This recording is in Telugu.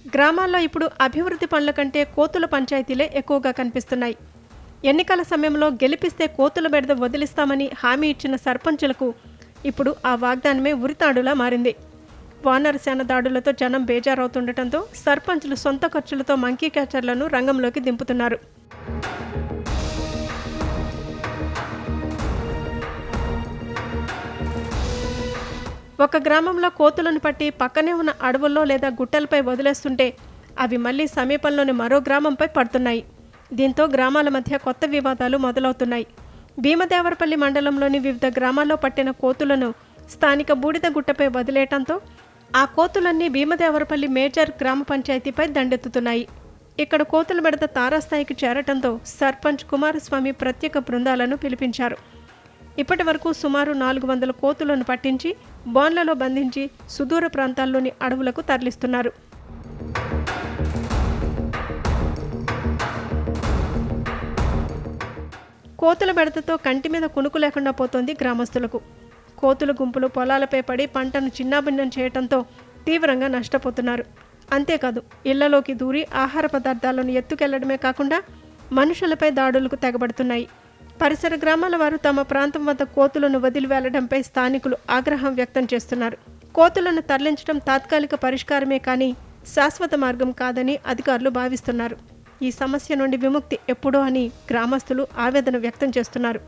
గ్రామాల్లో ఇప్పుడు అభివృద్ధి పనుల కంటే కోతుల పంచాయతీలే ఎక్కువగా కనిపిస్తున్నాయి. ఎన్నికల సమయంలో గెలిపిస్తే కోతుల బెడద వదిలిస్తామని హామీ ఇచ్చిన సర్పంచులకు ఇప్పుడు ఆ వాగ్దానమే ఉరితాడులా మారింది. వానరసేన దాడులతో జనం బేజారవుతుండటంతో సర్పంచులు సొంత ఖర్చులతో మంకీ క్యాచర్లను రంగంలోకి దింపుతున్నారు. ఒక గ్రామంలో కోతులను పట్టి పక్కనే ఉన్న అడవుల్లో లేదా గుట్టలపై వదిలేస్తుంటే అవి మళ్లీ సమీపంలోని మరో గ్రామంపై పడుతున్నాయి. దీంతో గ్రామాల మధ్య కొత్త వివాదాలు మొదలవుతున్నాయి. భీమదేవరపల్లి మండలంలోని వివిధ గ్రామాల్లో పట్టిన కోతులను స్థానిక బూడిద గుట్టపై వదిలేయటంతో ఆ కోతులన్నీ భీమదేవరపల్లి మేజర్ గ్రామ పంచాయతీపై దండెత్తుతున్నాయి. ఇక్కడ కోతుల బెడద తారాస్థాయికి చేరటంతో సర్పంచ్ కుమారస్వామి ప్రత్యేక బృందాలను పిలిపించారు. ఇప్పటి వరకు సుమారు 400 కోతులను పట్టించి బోన్లలో బంధించి సుదూర ప్రాంతాల్లోని అడవులకు తరలిస్తున్నారు. కోతుల బెడదతో కంటి మీద కునుకు లేకుండా పోతోంది గ్రామస్తులకు. కోతుల గుంపులు పొలాలపై పడి పంటను చిన్నాభిన్నం చేయటంతో తీవ్రంగా నష్టపోతున్నారు. అంతేకాదు, ఇళ్లలోకి దూరి ఆహార పదార్థాలను ఎత్తుకెళ్లడమే కాకుండా మనుషులపై దాడులకు తెగబడుతున్నాయి. పరిసర గ్రామాల వారు తమ ప్రాంతం వద్ద కోతులను వదిలి వెళ్లడంపై స్థానికులు ఆగ్రహం వ్యక్తం చేస్తున్నారు. కోతులను తరలించడం తాత్కాలిక పరిష్కారమే కానీ శాశ్వత మార్గం కాదని అధికారులు భావిస్తున్నారు. ఈ సమస్య నుండి విముక్తి ఎప్పుడో అని గ్రామస్తులు ఆవేదన వ్యక్తం చేస్తున్నారు.